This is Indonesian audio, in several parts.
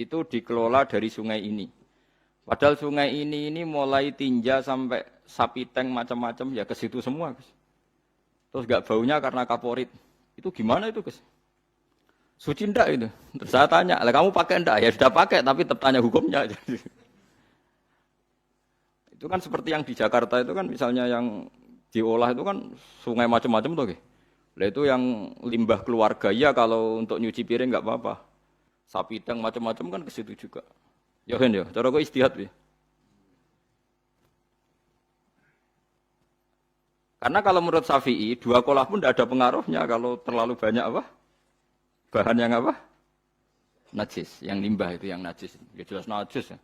itu dikelola dari sungai ini. Padahal sungai ini mulai tinja sampai sapi tank macam-macam ya ke situ semua, Gus. Terus enggak baunya karena kaporit. Itu gimana itu, Gus? Suci ndak itu? Terus saya tanya, "Lah kamu pakai ndak?" Ya sudah pakai, tapi tetap tanya hukumnya. Itu kan seperti yang di Jakarta itu kan misalnya yang diolah itu kan sungai macam-macam tuh, Gus. Lah itu yang limbah keluarga ya kalau untuk nyuci piring enggak apa-apa. Sapi tank macam-macam kan ke situ juga. Ya kan ya, cara kok istihad ya. Karena kalau menurut Syafi'i, dua kolah pun tidak ada pengaruhnya kalau terlalu banyak apa? Bahan yang apa? Najis, yang limbah itu yang najis. Ya jelas najis ya.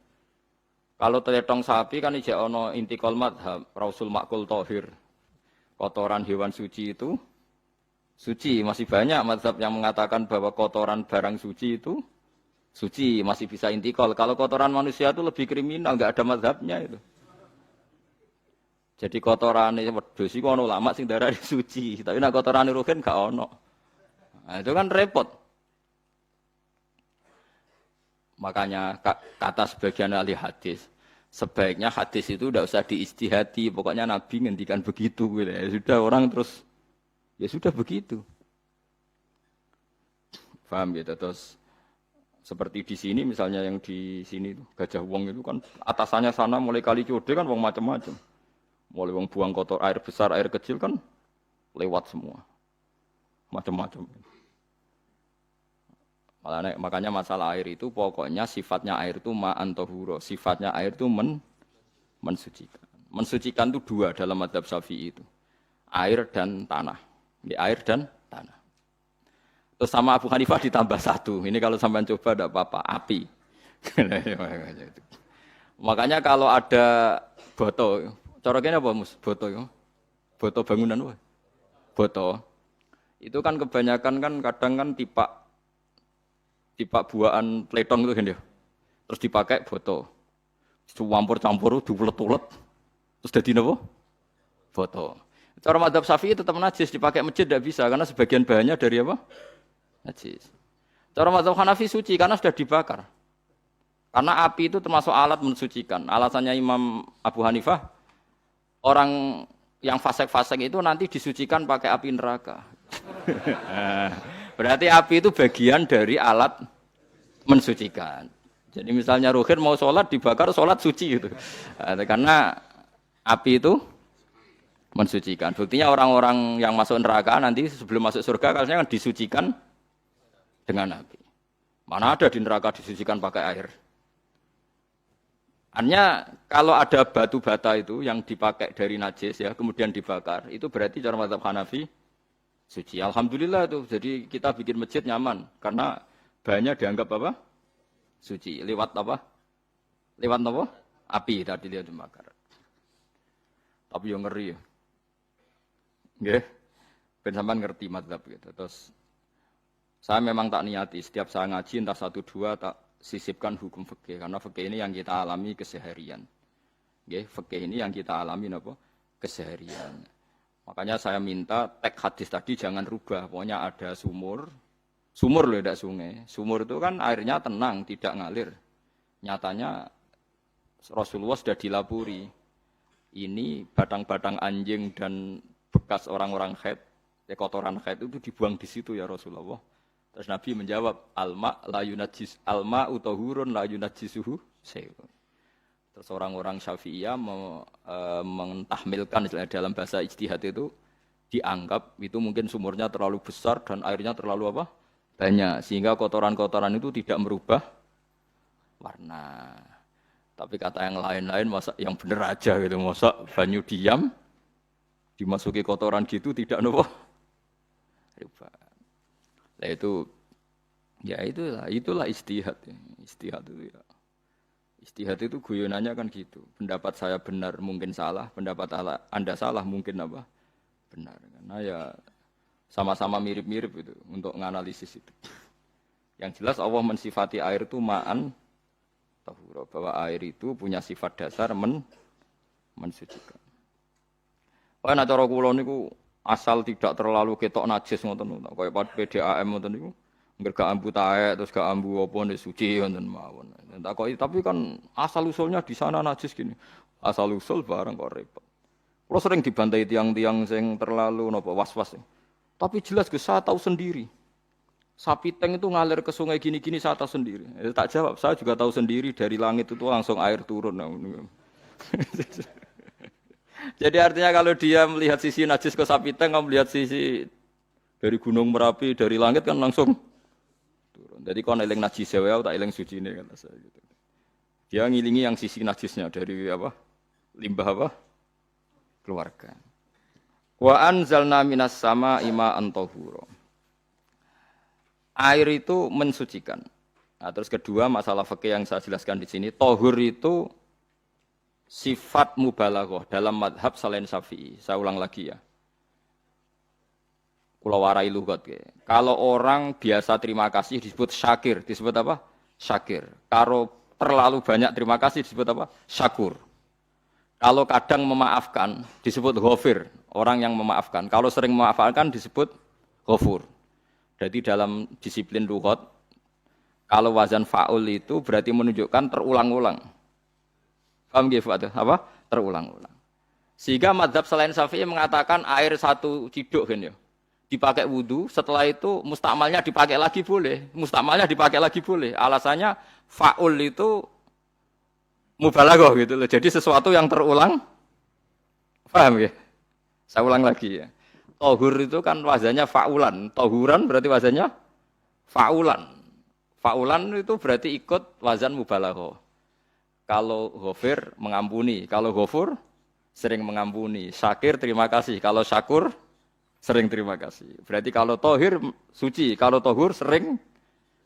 Kalau teletong sapi kan ijek ono intikal madhab, rausul makul tohir. Kotoran hewan suci itu suci. Masih banyak madhab yang mengatakan bahwa kotoran barang suci itu suci, masih bisa intikal. Kalau kotoran manusia itu lebih kriminal, nggak ada madhabnya itu. Jadi kotoran ini wedhus iku ono ulama sing darani suci, tapi nek kotoran ruhin gak ono. Nah, itu kan repot. Makanya kata sebagian ahli hadis, sebaiknya hadis itu tidak usah diistihati, pokoknya Nabi ngendikan begitu gitu. Ya sudah orang terus ya sudah begitu. Paham gitu terus seperti di sini misalnya yang di sini tuh Gajah Wong itu kan atasannya sana mulai kali Code kan wong macam-macam. Mulai wong buang kotor air besar, air kecil kan lewat semua. Macam-macam. Makanya masalah air itu pokoknya sifatnya air itu ma'an tahura. Sifatnya air itu mensucikan. Mensucikan itu dua dalam mazhab Syafi'i itu. Air dan tanah. Di air dan tanah. Terus sama Abu Hanifah ditambah satu. Ini kalau sampai coba tidak apa-apa. Api. Makanya kalau ada boto. Coroknya apa mus? Boto ya. Boto bangunan wah. Boto. Itu kan kebanyakan kan kadang kan tipak buahan pletong itu kan ya. Terus dipakai boto. Campur-campur diulet-ulet. Terus jadi napa? Boto. Cara mazhab Syafi'i tetap najis dipakai masjid tidak bisa karena sebagian bahannya dari apa? Najis. Cara mazhab Hanafi suci karena sudah dibakar. Karena api itu termasuk alat mensucikan. Alasannya Imam Abu Hanifah orang yang fasik-fasik itu nanti disucikan pakai api neraka. Berarti api itu bagian dari alat mensucikan. Jadi misalnya Ruhin mau sholat dibakar, sholat suci gitu. Karena api itu mensucikan. Buktinya orang-orang yang masuk neraka nanti sebelum masuk surga kalanya kan disucikan dengan api. Mana ada di neraka disucikan pakai air. Artinya kalau ada batu bata itu yang dipakai dari najis ya kemudian dibakar, itu berarti cara mazhab Hanafi suci. Alhamdulillah tuh. Jadi kita bikin masjid nyaman karena bahannya dianggap apa? Suci. Lewat apa? Lewat apa? Api tadi dia dibakar. Tapi yang ngeri ya. Nggih. Ben sampean ngerti mazhab gitu. Terus saya memang tak niati setiap saya ngaji entah 1 2 tak sisipkan hukum fikih karena fikih ini yang kita alami keseharian. Nggih, fikih ini yang kita alami napa? Keseharian. Makanya saya minta teks hadis tadi jangan rubah. Pokoknya ada sumur loh tidak sungai. Sumur itu kan airnya tenang, tidak ngalir. Nyatanya Rasulullah sudah dilapuri. Ini batang-batang anjing dan bekas orang-orang haid, kotoran haid itu dibuang di situ ya Rasulullah. Terus Nabi menjawab, alma utahurun la yunajjisuhu syai'un. Terus orang-orang Syafi'iyah mentahmilkan dalam bahasa ijtihad itu dianggap itu mungkin sumurnya terlalu besar dan airnya terlalu apa? Banyak sehingga kotoran-kotoran itu tidak merubah warna. Tapi kata yang lain-lain masa yang bener aja gitu, masa banyu diam dimasuki kotoran gitu tidak nopo rubah. Nah itu ya itulah istihad ya. Istihad itu ya. Istihad itu guyonannya kan gitu. Pendapat saya benar mungkin salah, pendapat Anda salah mungkin apa? Benar. Karena ya sama-sama mirip-mirip itu untuk menganalisis itu. Yang jelas Allah mensifati air itu ma'an tahura, bahwa air itu punya sifat dasar mensucikan. Ana cara kula niku asal tidak terlalu ketok najis ngoten kaya PDAM ngoten niku Enggak ambu taek terus gak ambu apa nek suci wonten mawon. Takoki tapi kan asal usulnya di sana najis gini. Asal usul barang kok repot. Kalau sering dibantai tiang-tiang sing terlalu napa was-was. Tapi jelas Gus saya tahu sendiri. Sapi teng itu ngalir ke sungai gini-gini saya tahu sendiri. Tak jawab, saya juga tahu sendiri dari langit itu langsung air turun. Jadi artinya kalau dia melihat sisi najis ke sapi teng, kamu melihat sisi dari gunung Merapi, dari langit kan langsung turun. Jadi kalau eling najis ya, tak eling suci ini kata saya gitu. Dia ngilingi yang sisi najisnya dari apa? Limbah apa? Keluarga. Wa anzalna minas sama ima antahura. Air itu mensucikan. Nah, terus kedua masalah fikih yang saya jelaskan di sini, tahur itu sifat mubalaghah dalam madhab selain Syafi'i. Saya ulang lagi ya. Kula warai lugat ke. Kalau orang biasa terima kasih disebut syakir, disebut apa? Syakir. Kalau terlalu banyak terima kasih disebut apa? Syakur. Kalau kadang memaafkan disebut ghafir, orang yang memaafkan. Kalau sering memaafkan disebut ghafur. Jadi dalam disiplin lughat kalau wazan fa'ul itu berarti menunjukkan terulang-ulang. Paham nggih Pak? Apa? Terulang-ulang. Sehingga mazhab selain Syafi'i mengatakan air satu ciduk kan ya. Dipakai wudu, setelah itu mustakmalnya dipakai lagi boleh. Mustakmalnya dipakai lagi boleh. Alasannya fa'ul itu mubalaghah gitu loh. Jadi sesuatu yang terulang. Paham ya? Saya ulang lagi ya. Tohur itu kan wazannya fa'ulan. Tohuran berarti wazannya fa'ulan. Fa'ulan itu berarti ikut wazan mubalaghah. Kalau ghafir mengampuni, kalau ghafur sering mengampuni. Syakir terima kasih, kalau syakur sering terima kasih. Berarti kalau tohir suci, kalau tohur sering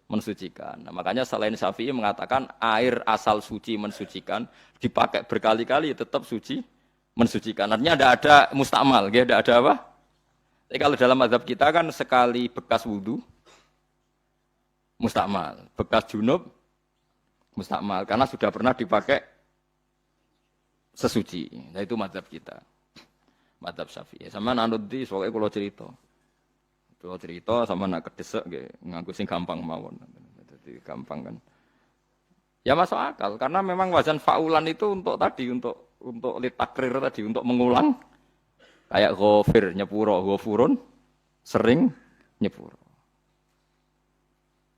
mensucikan. Nah, makanya selain Syafi'i mengatakan air asal suci mensucikan, dipakai berkali-kali tetap suci mensucikan. Artinya tidak ada mustakmal, tidak ada apa? Tapi kalau dalam mazhab kita kan sekali bekas wudu mustakmal, bekas junub mustakmal karena sudah pernah dipakai sesuci. Nah itu mazhab kita, mazhab Syafi'i. Sama nanut di soalnya kalau cerita sama nak kedesek, nganggo sing gampang mawon. Jadi gampang kan? Ya masuk akal karena memang wazan faulan itu untuk tadi untuk litakrir tadi untuk mengulang. Kayak ghafir, nyepuro, ghafurun, sering nyepuro.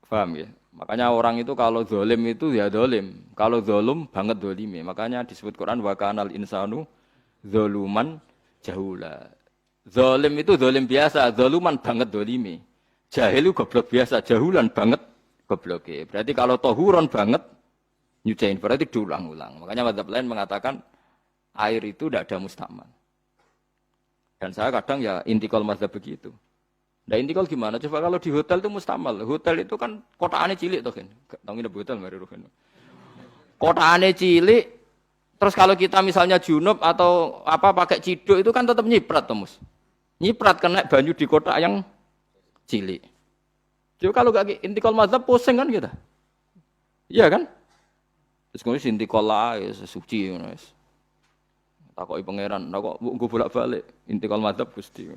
Paham ya? Makanya orang itu kalau zalim itu ya zalim. Kalau zalum banget zalime. Makanya disebut Quran wa kanal insanu zaluman jahula. Zalim itu zalim biasa, zaluman banget zalime. Jahil itu goblok biasa, jahulan banget gobloke. Berarti kalau tohuron banget nyuciin berarti diulang-ulang. Makanya mazhab lain mengatakan air itu tidak ada mustakmal. Dan saya kadang ya intikal mazhab begitu. Nah intikal gimana? Coba kalau di hotel itu mustakmal. Hotel itu kan kotaannya cilik tuh kan. Tahu nggak hotel mari ruhen. Kotaannya cilik. Terus kalau kita misalnya junub atau apa pakai ciduk itu kan tetap nyiprat tuh mus. Nyiprat kena banyu di kotak yang cilik. Jadi kalau gak intikal mazhab pusing kan kita. Iya kan? Terus kemudian intikal lah suci guys. Takoki pangeran, kok mbok bolak-balik intikal madzhab Gusti.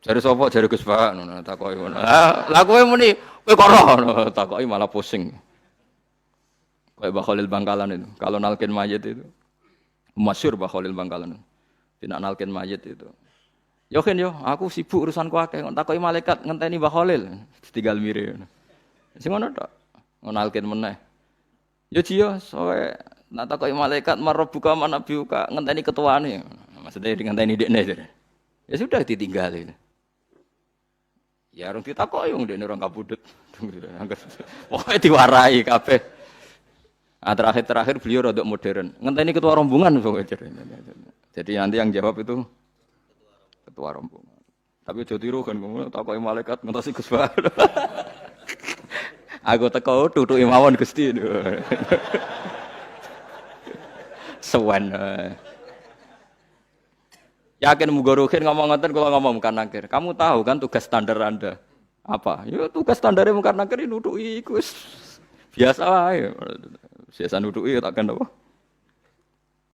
Jare sapa jare Gus Pak ngono takoki ngono. Lah kowe muni kowe kok ora takoki malah pusing. Kayak Mbah Khalil Bangkalan itu. Kalau nalkin mayit itu masyhur Mbah Khalil Bangkalan. Tidak nalkin mayit itu. Yo kan yo, aku sibuk urusanku akeh. Takoki malaikat ngenteni Mbah Khalil, ditinggal mire. Sing ngono tok. Nalkin meneh. Yo jiyo soe nak takoki malaikat marabbuka manabiuka ngenteni ketuane. Maksudnya ngenteni dekne. Ya sudah ditinggalin. Ya orang ditakoki wong dekne orang kabudut. Pokoke diwarai kabeh. Ah terakhir beliau rada modern. Ngenteni ketua rombongan pokoke. Jadi nanti yang jawab itu ketua rombongan. Tapi aja tiru kan ngono takoki malaikat ngentosi Gus Pak. Aku teko tutuki mawon Gusti. Sewan. Yakin muga ruhin ngomong ngoten kula ngomong Mungkar Nakir. Kamu tahu kan tugas standar Anda apa? Ya tugas standare Mungkar Nakir nutuki iku wis biasa wae. Biasa nutuki tak kan apa?